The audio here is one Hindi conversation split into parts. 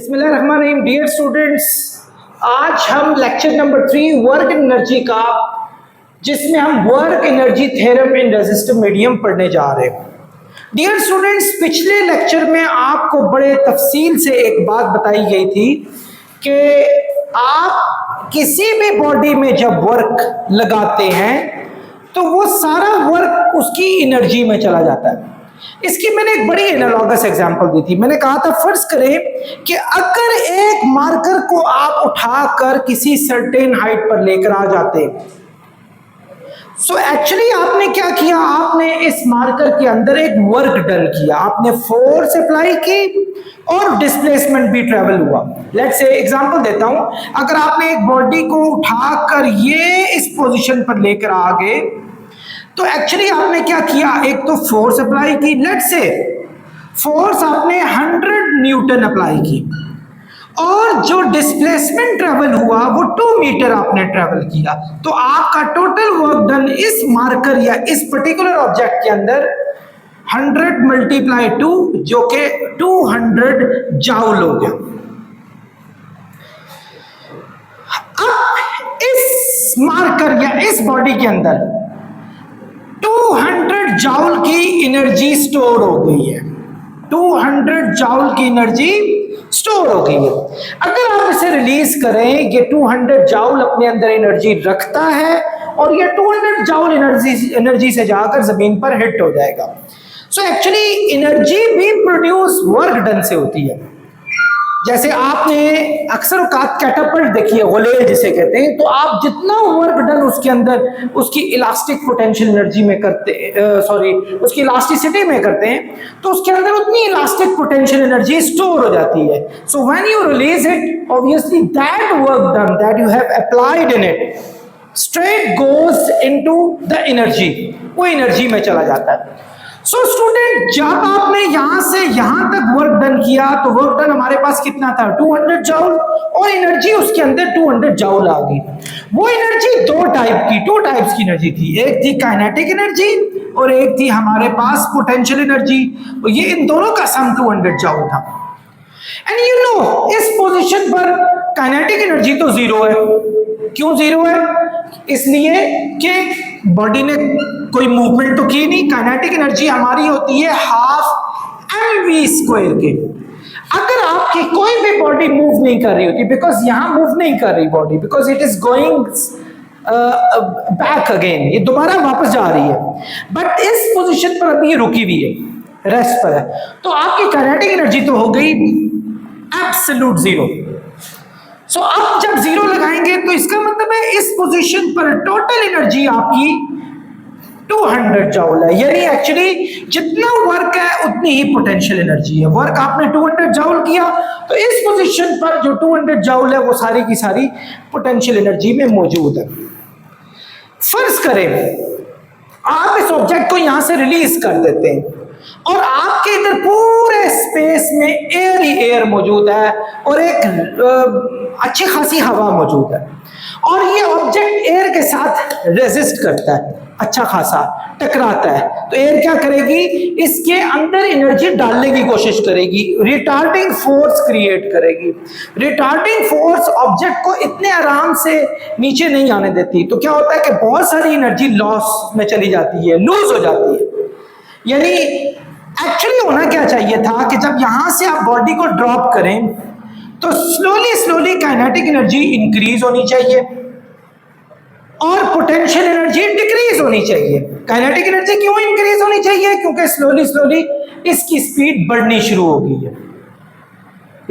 बिस्मिल्लाहिर्रहमानिर्रहीम। डियर स्टूडेंट्स, आज हम लेक्चर नंबर 3 वर्क एनर्जी का, जिसमें हम work energy theorem in resistive medium पढ़ने जा रहे हैं। डियर स्टूडेंट्स, पिछले लेक्चर में आपको बड़े तफसील से एक बात बताई गई थी कि आप किसी भी बॉडी में जब वर्क लगाते हैं तो वो सारा वर्क उसकी एनर्जी में चला जाता है। इसकी मैंने एक बड़ी एनालॉगस एग्जांपल दी थी। मैंने कहा था फर्ज करें कि अगर एक मार्कर को आप उठाकर किसी सर्टेन हाइट पर लेकर आ जाते, सो एक्चुअली आपने क्या किया, आपने इस मार्कर के अंदर एक वर्क डन किया, आपने फोर्स अप्लाई की और डिस्प्लेसमेंट भी ट्रेवल हुआ। लेट्स से एग्जांपल देता हूं, अगर आपने एक बॉडी को उठाकर ये इस पोजीशन पर लेकर आ गए तो एक्चुअली आपने क्या किया, एक तो फोर्स अप्लाई की, लेट्स से फोर्स आपने 100 न्यूटन अप्लाई की और जो डिस्प्लेसमेंट ट्रेवल हुआ वो 2 मीटर आपने ट्रेवल किया। तो आपका टोटल वर्क डन इस मार्कर या इस पर्टिकुलर ऑब्जेक्ट के अंदर 100 मल्टीप्लाई 2 जो कि 200 जाउल हो गया। अब इस मार्कर या इस बॉडी के अंदर 200 जाउल की एनर्जी स्टोर हो गई है। 200 जाउल की एनर्जी स्टोर हो गई है। अगर आप इसे रिलीज करें, ये 200 जाउल अपने अंदर एनर्जी रखता है और ये 200 जाउल एनर्जी से जाकर जमीन पर हिट हो जाएगा। सो एक्चुअली एनर्जी भी प्रोड्यूस वर्क डन से होती है। जैसे आपने अक्सर औकात कैटापल्ट देखी है, गोलेल जिसे कहते हैं, तो आप जितना वर्क डन उसके अंदर उसकी इलास्टिक पोटेंशियल एनर्जी में करते उसकी इलास्टिसिटी में करते हैं, तो उसके अंदर उतनी इलास्टिक पोटेंशियल एनर्जी स्टोर हो जाती है। सो when you release it, obviously that work done that you have applied in it straight goes into the energy, वो एनर्जी में चला जाता है। सो स्टूडेंट, जब आपने यहां से यहां तक वर्क डन किया तो वर्क डन हमारे पास कितना था, 200 जाउल, और एनर्जी उसके अंदर 200 जाउल आ गई। वो एनर्जी टू टाइप्स की एनर्जी थी, एक थी काइनेटिक एनर्जी और एक थी हमारे पास पोटेंशियल एनर्जी। ये इन दोनों का सम 200 जाउल था। एंड यू नो, इस पोजीशन पर काइनेटिक एनर्जी तो जीरो है। क्यों जीरो है? इसलिए कि बॉडी ने कोई मूवमेंट तो की नहीं। काइनेटिक एनर्जी हमारी होती है हाफ mv² के। अगर आपकी कोई भी बॉडी मूव नहीं कर रही होती, बिकॉज यहां मूव नहीं कर रही body, because it is going back again, ये दोबारा वापस जा रही है, बट इस पोजीशन पर अभी ये रुकी हुई है, रेस्ट पर है, तो आपकी काइनेटिक एनर्जी तो हो गई एब्सोल्यूट जीरो। सो अब जब जीरो लगाएंगे तो इसका मतलब है इस पोजीशन पर टोटल एनर्जी आपकी 200 जाउल है। यानी एक्चुअली जितना वर्क है उतनी ही पोटेंशियल एनर्जी है। वर्क आपने 200 जाउल किया तो इस पोजीशन पर जो 200 जाउल है वो सारी की सारी पोटेंशियल एनर्जी में मौजूद है। फर्ज करें आप इस ऑब्जेक्ट को यहां से रिलीज कर देते हैं और आपके इधर पूरे स्पेस में एयर ही एयर मौजूद है और एक अच्छी खासी हवा मौजूद है, और ये ऑब्जेक्ट एयर के साथ रेजिस्ट करता है, अच्छा खासा टकराता है। तो एयर क्या करेगी, इसके अंदर एनर्जी डालने की कोशिश करेगी, रिटार्डिंग फोर्स क्रिएट करेगी। रिटार्डिंग फोर्स ऑब्जेक्ट को इतने आराम से नीचे नहीं आने देती, तो क्या होता है कि बहुत सारी एनर्जी लॉस में चली जाती है, लूज हो जाती है। यानी एक्चुअली होना क्या चाहिए था कि जब यहां से आप बॉडी को ड्रॉप करें तो स्लोली काइनेटिक एनर्जी इंक्रीज होनी चाहिए और पोटेंशियल एनर्जी डिक्रीज होनी चाहिए। काइनेटिक एनर्जी क्यों इंक्रीज होनी चाहिए? क्योंकि स्लोली इसकी स्पीड बढ़नी शुरू हो गई है।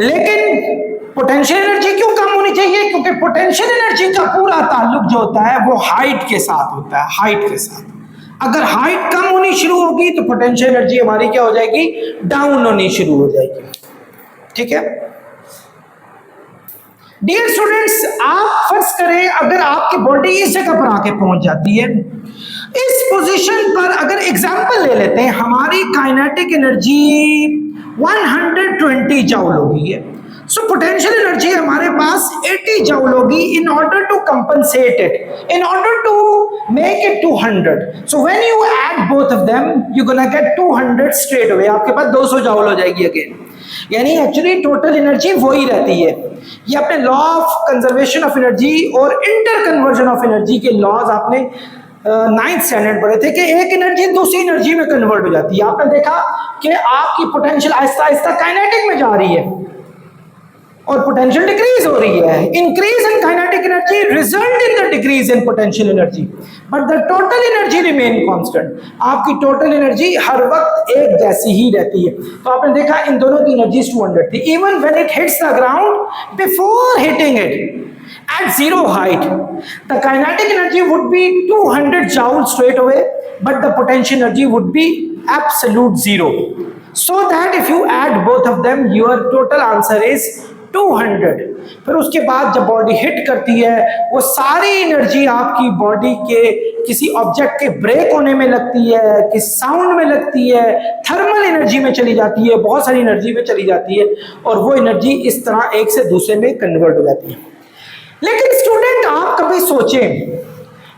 लेकिन पोटेंशियल एनर्जी क्यों कम होनी चाहिए? क्योंकि पोटेंशियल एनर्जी का पूरा ताल्लुक जो होता है वो हाइट के साथ होता है, हाइट के साथ। अगर हाइट कम होनी शुरू होगी तो पोटेंशियल एनर्जी हमारी क्या हो जाएगी, डाउन होनी शुरू हो जाएगी। ठीक है डियर स्टूडेंट्स, आप फर्ज करें अगर आपकी बॉडी इस जगह पर आके पहुंच जाती है, इस पोजीशन पर अगर एग्जांपल ले लेते हैं, हमारी काइनेटिक एनर्जी 120 जाउल होगी है, सो पोटेंशियल एनर्जी हमारे पास 80 जाउल होगी। In order to compensate it, in order to make it 200, so when you add both of them you gonna get 200 straight away, आपके पास 200 जाउल हो जाएगी अगेन। यानी एक्चुअली टोटल एनर्जी वही रहती है। ये अपने law of conservation of energy और इंटर कन्वर्जन ऑफ एनर्जी के लॉज आपने 9th स्टैंडर्ड पढ़े थे कि एक एनर्जी दूसरी एनर्जी में कन्वर्ट हो जाती है। आपने देखा कि आपकी पोटेंशियल आहिस्ता आहिस्ता काइनेटिक में जा रही है और पोटेंशियल डिक्रीज हो रही है। Increase in kinetic energy result in the decrease in potential energy but the total energy remain constant. आपकी टोटल एनर्जी हर वक्त एक जैसी ही रहती है। तो आपने देखा इन दोनों की एनर्जी 200 थी। Even when it hits the ground before hitting it at zero height, the kinetic energy would be 200 joule straight away, but the potential energy would be absolute zero. So that if you add both of them, your total answer is 200. फिर उसके बाद जब बॉडी हिट करती है, वो सारी एनर्जी आपकी बॉडी के किसी ऑब्जेक्ट के ब्रेक होने में लगती है, किस साउंड में लगती है, थर्मल एनर्जी में चली जाती है, बहुत सारी एनर्जी में चली जाती है और वो एनर्जी इस तरह एक से दूसरे में कन्वर्ट हो जाती है। लेकिन स्टूडेंट आप कभी सोचें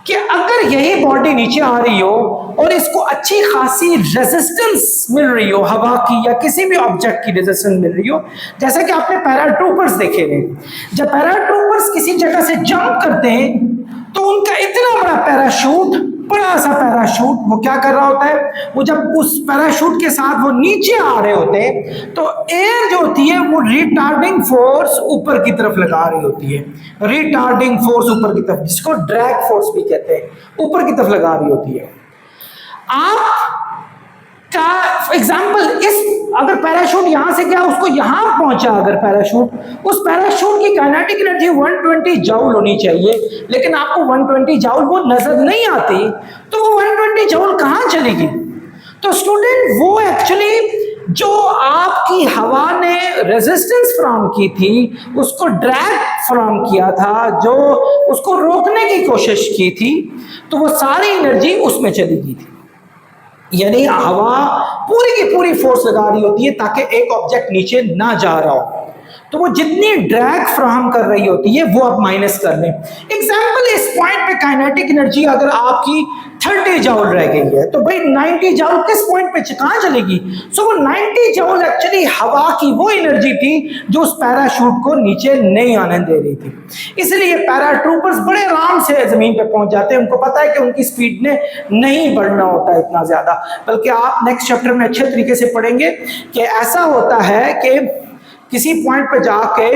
कि अगर यही बॉडी नीचे आ रही हो और इसको अच्छी खासी रेजिस्टेंस मिल रही हो, हवा की या किसी भी ऑब्जेक्ट की रेजिस्टेंस मिल रही हो, जैसे कि आपने पैराट्रूपर्स देखे हैं, जब पैराट्रूपर्स किसी जगह से जंप करते हैं तो उनका इतना बड़ा पैराशूट, बड़ा सा पैराशूट, वो क्या कर रहा होता है, वो जब उस पैराशूट के साथ वो नीचे आ रहे होते हैं तो एयर जो होती है वो रिटार्डिंग फोर्स ऊपर की तरफ लगा रही होती है। रिटार्डिंग फोर्स ऊपर की तरफ, जिसको ड्रैग फोर्स भी कहते हैं, ऊपर की तरफ लगा रही होती है। आप का एग्जाम्पल, इस अगर पैराशूट यहां से गया उसको यहां पहुंचा, अगर पैराशूट, उस पैराशूट की काइनेटिक एनर्जी 120 जूल होनी चाहिए, लेकिन आपको 120 जूल वो नजर नहीं आती, तो वो 120 जूल कहां चलेगी? तो स्टूडेंट वो एक्चुअली जो आपकी हवा ने रेजिस्टेंस फ्राहम की थी, उसको ड्रैग फ्राहम किया था, जो उसको रोकने की कोशिश की थी, तो वो सारी एनर्जी उसमें चली गई थी। यानी हवा पूरी की पूरी फोर्स लगा रही होती है ताकि एक ऑब्जेक्ट नीचे ना जा रहा हो, तो वो जितनी ड्रैग फ्राहम कर रही होती है वो आप माइनस कर लें। एग्जाम्पल, इस पॉइंट पे काइनेटिक एनर्जी अगर आपकी 30 जूल रह गई है तो भाई 90 जूल किस पॉइंट पे कहां चलेगी? सो वो 90 जूल एक्चुअली हवा की वो एनर्जी थी जो उस पैराशूट को नीचे नहीं आने दे रही थी। इसलिए पैराट्रूपर्स बड़े आराम से जमीन पे पहुंच जाते हैं, उनको पता है कि उनकी स्पीड ने नहीं बढ़ना होता इतना ज्यादा, बल्कि आप नेक्स्ट चैप्टर में अच्छे तरीके से पढ़ेंगे कि ऐसा होता है कि किसी पॉइंट पे जाके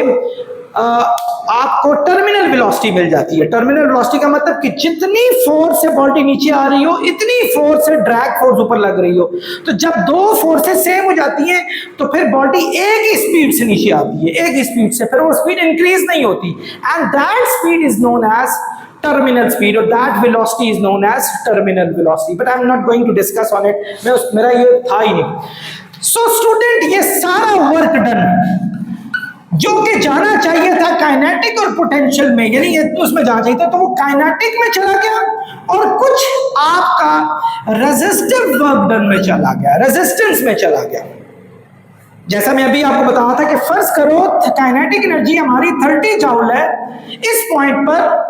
आपको टर्मिनल वेलोसिटी मिल जाती है। टर्मिनल वेलोसिटी का मतलब कि जितनी फोर्स से बॉडी नीचे आ रही हो, इतनी फोर्स से ड्रैग फोर्स ऊपर लग रही हो। तो जब दो फोर्सेस सेम हो जाती हैं तो फिर बॉडी एक ही स्पीड से नीचे आती है, एक ही स्पीड से, फिर वो स्पीड इंक्रीज नहीं होती, and that speed is known as terminal speed, or that velocity is known as terminal velocity, but I'm not going to discuss on it, मेरा ये था ही नहीं। So student, ये सारा वर्क डन जो कि जाना चाहिए था काइनेटिक और पोटेंशियल में, यानी ये उसमें जाना चाहिए था, तो वो काइनेटिक में चला गया और कुछ आपका रेजिस्टिव वर्क डन में चला गया, रेजिस्टेंस में चला गया। जैसा मैं अभी आपको बता रहा था कि फर्ज करो काइनेटिक एनर्जी हमारी 30 जूल है, इस पॉइंट पर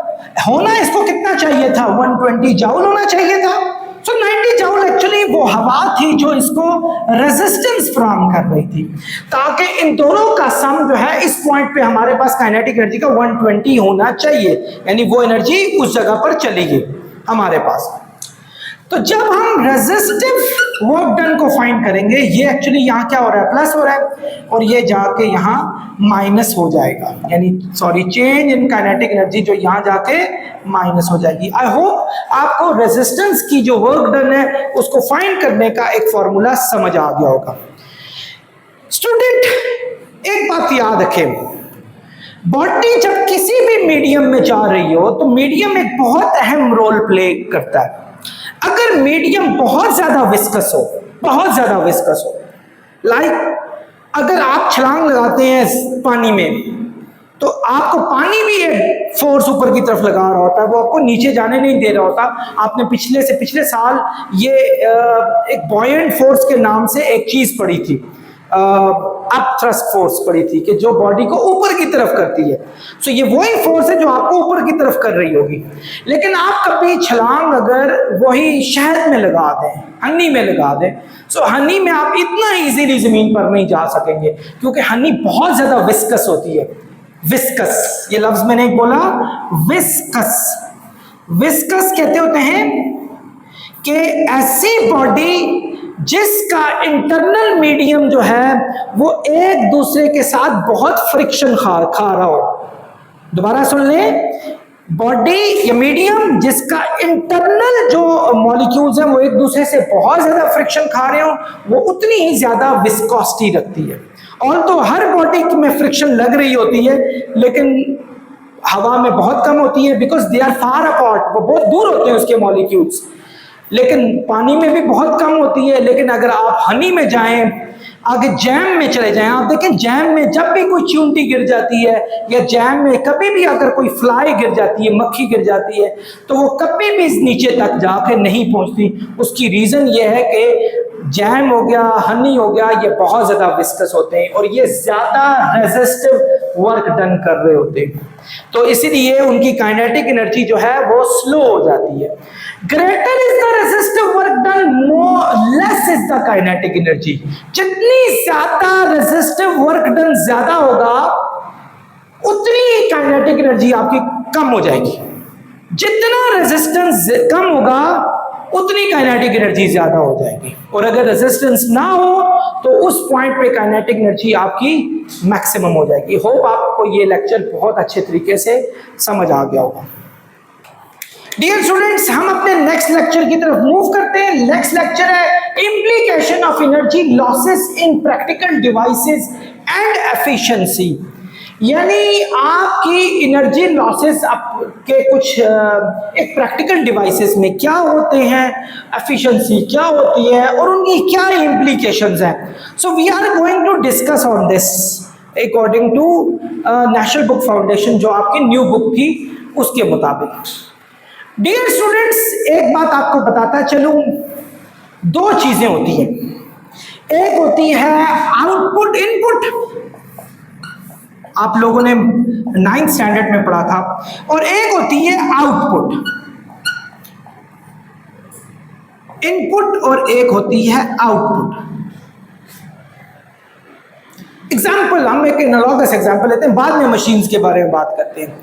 होना इसको कितना चाहिए था? 120 जूल होना चाहिए था। सो 90 जूल एक्चुअली वो हवा थी जो इसको रेजिस्टेंस फ्राहम कर रही थी, ताकि इन दोनों का सम जो है इस पॉइंट पे हमारे पास काइनेटिक एनर्जी का 120 होना चाहिए, यानी वो एनर्जी उस जगह पर चलेगी हमारे पास। तो जब हम रेजिस्टिव वर्क डन को फाइंड करेंगे, ये एक्चुअली यहाँ क्या हो रहा है, प्लस हो रहा है, और ये जाके यहाँ माइनस हो जाएगा, यानी sorry change in kinetic energy जो यहाँ जाके माइनस हो जाएगी। आई होप आपको रेजिस्टेंस की जो वर्क डन है उसको फाइंड करने का एक फॉर्मूला समझ आ गया होगा। स्टूडेंट एक बात याद रखें, बॉडी जब किसी भी मीडियम में जा रही हो तो मीडियम एक बहुत अहम रोल प्ले करता है। अगर मीडियम बहुत ज्यादा विस्कस हो, बहुत ज्यादा विस्कस हो, लाइक अगर आप छलांग लगाते हैं पानी में तो आपको पानी भी एक फोर्स ऊपर की तरफ लगा रहा होता है, वो आपको नीचे जाने नहीं दे रहा होता। आपने पिछले साल ये एक बॉयंट फोर्स के नाम से एक चीज पढ़ी थी, अप थ्रस्ट फोर्स पड़ी थी कि जो बॉडी को ऊपर की तरफ करती है। सो ये वही फोर्स है जो आपको ऊपर की तरफ कर रही होगी। लेकिन आप कभी छलांग अगर वही शहद में लगा दें, हनी में लगा दें, सो हनी में आप इतना इजीली जमीन पर नहीं जा सकेंगे, क्योंकि हनी बहुत ज्यादा विस्कस होती है। विस्कस, ये लफ्ज मैंने एक बोला, विस्कस। विस्कस कहते होते हैं कि ऐसी बॉडी जिसका इंटरनल मीडियम जो है वो एक दूसरे के साथ बहुत फ्रिक्शन खा रहा हो। दोबारा सुन लें, बॉडी या मीडियम जिसका इंटरनल जो मॉलिक्यूल्स हैं वो एक दूसरे से बहुत ज्यादा फ्रिक्शन खा रहे हो, वो उतनी ही ज्यादा विस्कोसिटी रखती है। और तो हर बॉडी में फ्रिक्शन लग रही होती है, लेकिन हवा में बहुत कम होती है, because they are far apart, वो बहुत दूर होते हैं उसके मॉलिक्यूल्स। लेकिन पानी में भी बहुत कम होती है। लेकिन अगर आप हनी में जाएं, आगे जैम में चले जाएं, आप देखें जैम में जब भी कोई चींटी गिर जाती है, या जैम में कभी भी अगर कोई फ्लाई गिर जाती है, मक्खी गिर जाती है, तो वो कभी भी नीचे तक जाके नहीं पहुंचती। उसकी रीजन ये है कि जैम हो गया, हनी हो गया, ये बहुत ज्यादा विस्कस होते हैं और ये ज्यादा रेजिस्टिव वर्क डन कर रहे होते हैं। तो इसीलिए उनकी काइनेटिक एनर्जी जो है वो स्लो हो जाती है। Greater is the resistive work done, less is the kinetic energy. जितनी ज्यादा रेजिस्टिव वर्क डन ज्यादा होगा, उतनी ही काइनेटिक एनर्जी आपकी कम हो जाएगी। जितना रेजिस्टेंस कम होगा, उतनी काइनेटिक एनर्जी ज्यादा हो जाएगी। और अगर रेजिस्टेंस ना हो तो उस पॉइंट पे काइनेटिक एनर्जी आपकी मैक्सिमम हो जाएगी। होप आपको ये लेक्चर बहुत अच्छे तरीके से समझ आ गया होगा। डियर स्टूडेंट्स, हम अपने नेक्स्ट लेक्चर की तरफ मूव करते हैं। नेक्स्ट लेक्चर है implication of energy losses in practical devices and efficiency. यानी आपकी एनर्जी लॉसेस के कुछ एक प्रैक्टिकल डिवाइसेस में क्या होते हैं, एफिशिएंसी क्या होती है और उनकी क्या इंप्लीकेशंस हैं। So we are going to discuss on this according to national book foundation, जो आपकी न्यू बुक थी उसके मुताबिक। डियर स्टूडेंट्स, एक बात आपको बताता चलूं, दो चीजें होती हैं। एक होती है आउटपुट इनपुट, आप लोगों ने 9th स्टैंडर्ड में पढ़ा था, और एक होती है आउटपुट। इनपुट और एक होती है आउटपुट। एग्जाम्पल, हम एक एनालॉगस एग्जाम्पल लेते हैं, बाद में मशीन्स के बारे में बात करते हैं।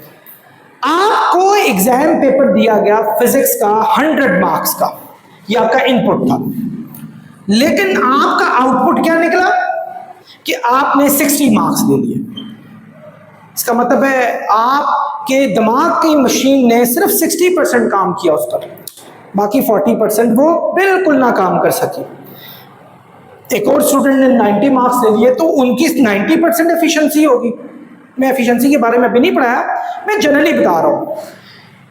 आपको एग्जाम पेपर दिया गया फिजिक्स का 100 मार्क्स का, ये आपका इनपुट था, लेकिन आपका आउटपुट क्या निकला कि आपने 60 मार्क्स ले लिए। इसका मतलब है आपके दिमाग की मशीन ने सिर्फ 60% काम किया उस पर, बाकी 40% वो बिल्कुल ना काम कर सकी। एक और स्टूडेंट ने 90 मार्क्स ले लिए, तो उनकी 90% एफिशिएंसी होगी। मैं एफिशिएंसी के बारे में अभी नहीं पढ़ाया, मैं जनरली बता रहा हूं।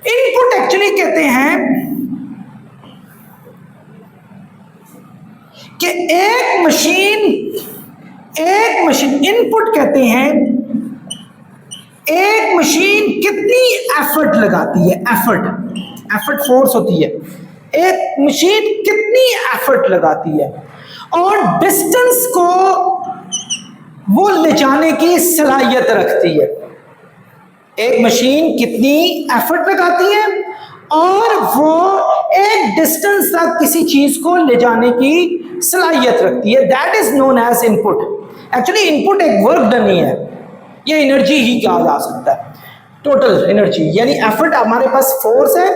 इनपुट एक्चुअली कहते हैं कि एक मशीन इनपुट कहते हैं एक मशीन कितनी एफर्ट लगाती है। एफर्ट फोर्स होती है। एक मशीन कितनी एफर्ट लगाती है और डिस्टेंस को वो ले जाने की सलाहियत रखती है। एक मशीन कितनी एफर्ट लगाती है और वो एक डिस्टेंस तक किसी चीज को ले जाने की सलाहियत रखती है। That is known as input. Actually input एक वर्क डन ही है, ये एनर्जी ही कहा जा सकता है, टोटल एनर्जी। यानी एफर्ट हमारे पास फोर्स है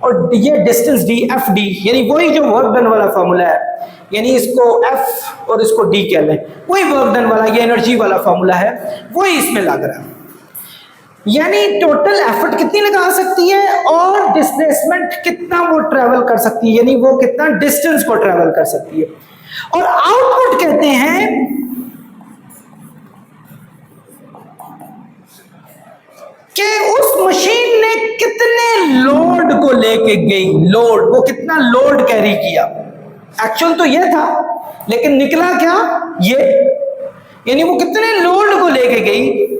और ये डिस्टेंस डी, एफ डी, यानी वही जो वर्क डन वाला फॉर्मूला है, यानी इसको एफ और इसको डी कह लें, वही वर्क डन वाला ये एनर्जी वाला फॉर्मूला है, वही इसमें लग रहा है। यानी टोटल एफर्ट कितनी लगा सकती है और डिस्प्लेसमेंट कितना वो ट्रेवल कर सकती है, यानी वो कितना डिस्टेंस को ट्रेवल कर सकती है। और आउटपुट कहते हैं कि उस मशीन ने कितने लोड को लेके गई, लोड, वो कितना लोड कैरी किया। एक्चुअल तो ये था, लेकिन निकला क्या ये, यानी वो कितने लोड को लेके गई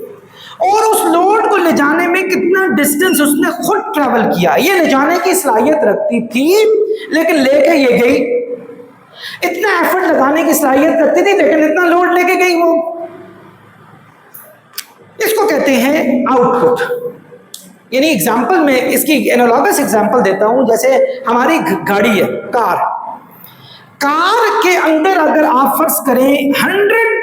और उस लोड को ले जाने में कितना डिस्टेंस उसने खुद ट्रेवल किया। ये ले जाने की सलाहियत रखती थी, लेकिन लेके ये गई। इतना एफर्ट लगाने की सलाहियत रखती थी, लेकिन इतना लोड लेके गई वो। इसको कहते हैं आउटपुट। यानी एग्जाम्पल में इसकी एनालॉगस एग्जाम्पल देता हूं, जैसे हमारी गाड़ी है, कार के अंदर अगर आप फर्ज करें 100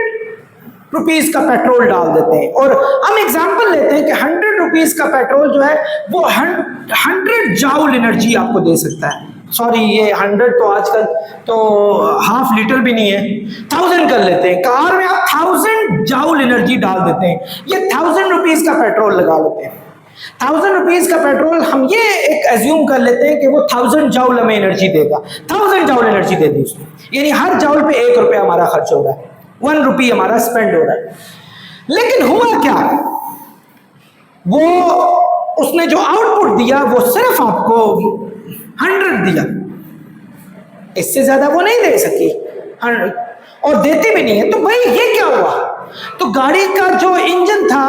रुपीस का पेट्रोल डाल देते हैं, और हम एग्जांपल लेते हैं कि 100 रुपीस का पेट्रोल जो है वो 100 जाउल एनर्जी आपको दे सकता है। सॉरी, ये 100 तो आजकल तो हाफ लीटर भी नहीं है, 1000 कर लेते हैं। कार में आप 1000 जाउल एनर्जी डाल देते हैं, ये 1000 रुपीस का पेट्रोल लगा लेते हैं। 1000 रुपीस का पेट्रोल हम ये एक एज्यूम कर लेते हैं कि वो 1000 जाउल हमें एनर्जी देगा। 1000 जाउल एनर्जी दे दी उसने, यानी हर जाउल पे 1 रुपया हमारा खर्च हो रहा है, 1 रुपी हमारा स्पेंड हो रहा है। लेकिन हुआ क्या, वो उसने जो आउटपुट दिया वो सिर्फ आपको 100 दिया, इससे ज्यादा वो नहीं दे सकी, 100, और देते भी नहीं है। तो भाई ये क्या हुआ, तो गाड़ी का जो इंजन था,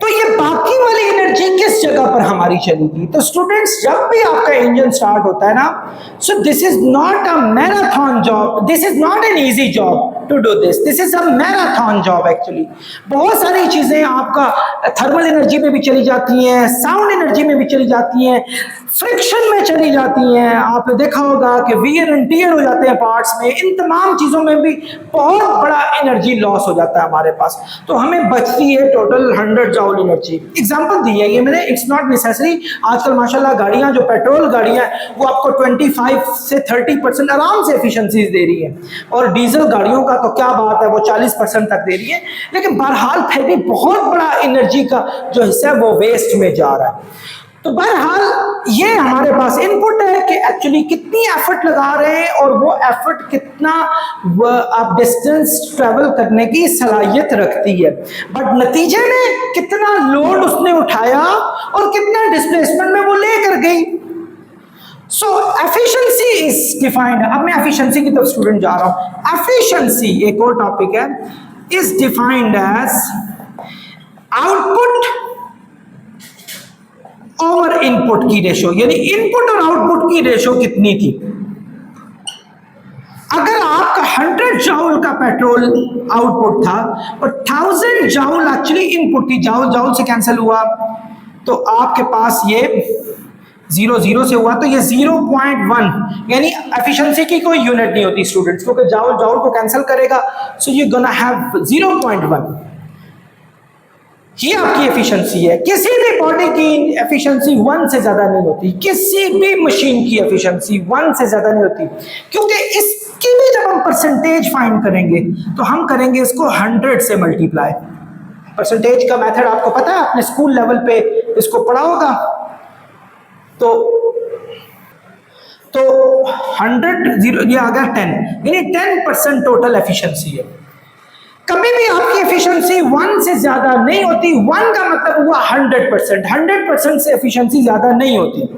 तो ये बाकी वाली एनर्जी किस जगह पर हमारी चलेगी। तो स्टूडेंट्स, जब भी आपका इंजन स्टार्ट होता है ना, so this is not a marathon job, this is not an easy job to do this is a marathon job actually. बहुत सारी चीजें आपका थर्मल एनर्जी में भी चली जाती हैं, साउंड एनर्जी में भी चली जाती हैं, फ्रिक्शन में चली जाती हैं। आपने देखा होगा कि वियर एंड टियर हो जाते हैं पार्ट्स में, इन तमाम चीजों में भी बहुत बड़ा एनर्जी लॉस हो जाता है हमारे पास। तो हमें बचती है टोटल 100 जाउल एनर्जी। एग्जांपल दी है ये मैंने, इट्स नॉट नेसेसरी। आजकल माशाल्लाह गाड़ियां, जो पेट्रोल गाड़ियां वो आपको 25 से 30% आराम से एफिशिएंसीज दे रही है, और डीजल गाड़ियों का तो क्या बात है, वो 40% तक दे रही है। लेकिन बहरहाल फिर भी बहुत बड़ा एनर्जी का जो हिस्सा है वो वेस्ट में जा रहा है। तो बहरहाल ये हमारे पास इनपुट है कि एक्चुअली कितनी एफर्ट लगा रहे हैं, और वो एफर्ट कितना आप डिस्टेंस ट्रेवल करने की सलाहियत रखती है, बट नतीजे में कितना लोड उसने उठाया और कितना डिस्प्लेसमेंट में वो लेकर गई। सो एफिशिएंसी इज डिफाइंड। अब मैं एफिशिएंसी की तरफ स्टूडेंट जा रहा हूं। एफिशिएंसी एक और टॉपिक है, इज डिफाइंड एज आउटपुट और इनपुट की रेशो, यानी इनपुट और आउटपुट की रेशो कितनी थी। अगर आपका 100 जाउल का पेट्रोल आउटपुट था और 1000 जाउल एक्चुअली इनपुट थी, जाउल जाउल से कैंसिल हुआ, तो आपके पास ये 0 से हुआ, तो ये 0.1, यानी एफिशिएंसी की कोई यूनिट नहीं होती स्टूडेंट्स, क्योंकि जाउल जाउल को कैंसिल करेगा, सो यू गोना हैव 0.1। ये आपकी एफिशिएंसी है। किसी भी बॉडी की एफिशिएंसी 1 से ज्यादा नहीं होती, किसी भी मशीन की एफिशिएंसी 1 से ज्यादा नहीं होती, क्योंकि इसकी भी जब हम परसेंटेज फाइंड करेंगे तो हम करेंगे इसको 100 से मल्टीप्लाई। परसेंटेज का मेथड आपको पता है, आपने स्कूल लेवल पे इसको पढ़ा होगा। तो 100 0 ये आ गया 10, यानी 10% टोटल एफिशिएंसी है। कभी भी आपकी एफिशिएंसी 1 से ज्यादा नहीं होती। 1 का मतलब हुआ 100%, 100% से एफिशिएंसी ज्यादा नहीं होती।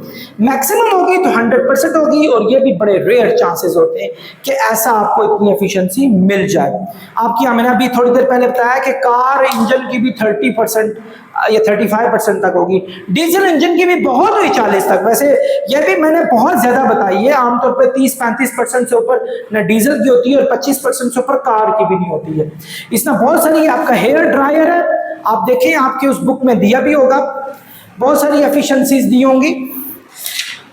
मैक्सिमम होगी तो 100% होगी, और ये भी बड़े रेयर चांसेस होते हैं कि ऐसा आपको इतनी एफिशिएंसी मिल जाए। आपकी मैंने अभी थोड़ी देर पहले बताया कि कार इंजन की भी 30% या 35% तक होगी, डीजल इंजन की भी बहुत हुई 40 तक। वैसे ये भी मैंने बहुत ज्यादा बताई है, आमतौर पर 30-35% से ऊपर न डीजल की होती है, और 25% से ऊपर कार की भी नहीं होती है। इसमें बहुत सारी, आपका हेयर ड्रायर है, आप देखें आपके उस बुक में दिया भी होगा, बहुत सारी एफिशिएंसीज दी होंगी।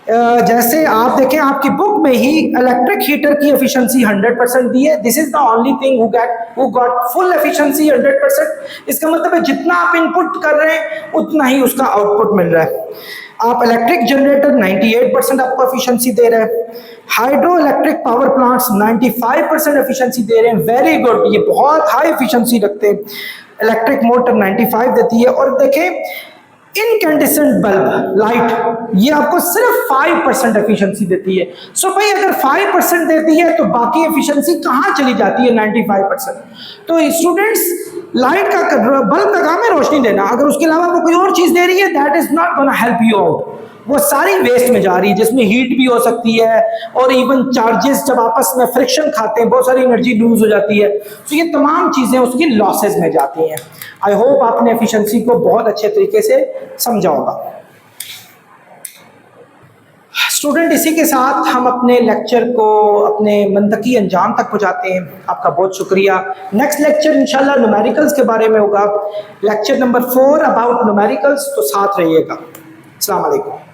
जैसे आप देखें आपकी बुक में ही इलेक्ट्रिक हीटर की एफिशिएंसी 100% दी है। This is the only thing who got full efficiency 100%। इसका मतलब है जितना आप इनपुट कर रहे हैं उतना ही उसका आउटपुट मिल रहा है। आप इलेक्ट्रिक जनरेटर 98% आपको एफिशिएंसी दे रहे हैं। Hydroelectric power plants 95% efficiency दे रहे हैं, वेरी गुड, ये बहुत हाई एफिशिएंसी रखते हैं। इलेक्ट्रिक मोटर 95 देती है। और देखें इनकैंडेसेंट बल्ब लाइट, ये आपको सिर्फ 5% एफिशिएंसी देती है। सो भाई अगर 5% देती है तो बाकी एफिशिएंसी कहाँ चली जाती है 95%। तो स्टूडेंट्स, लाइट का बल्ब का काम है रोशनी देना, अगर उसके अलावा वो कोई और चीज दे रही है that is not gonna help you out. वो सारी वेस्ट में जा रही है, जिसमें हीट भी हो सकती है, और इवन चार्जेस जब आपस में फ्रिक्शन खाते हैं बहुत सारी एनर्जी लूज हो जाती है। तो ये तमाम चीजें उसकी लॉसेस में जाती हैं। आई होप आपने एफिशिएंसी को बहुत अच्छे तरीके से समझा होगा। स्टूडेंट, इसी के साथ हम अपने लेक्चर को अपने मंतकी अंजाम तक पहुंचाते हैं। आपका बहुत शुक्रिया। नेक्स्ट लेक्चर इंशाल्लाह न्यूमेरिकल्स के बारे में होगा, लेक्चर नंबर 4 अबाउट न्यूमेरिकल्स, तो साथ रहिएगा। अस्सलाम वालेकुम।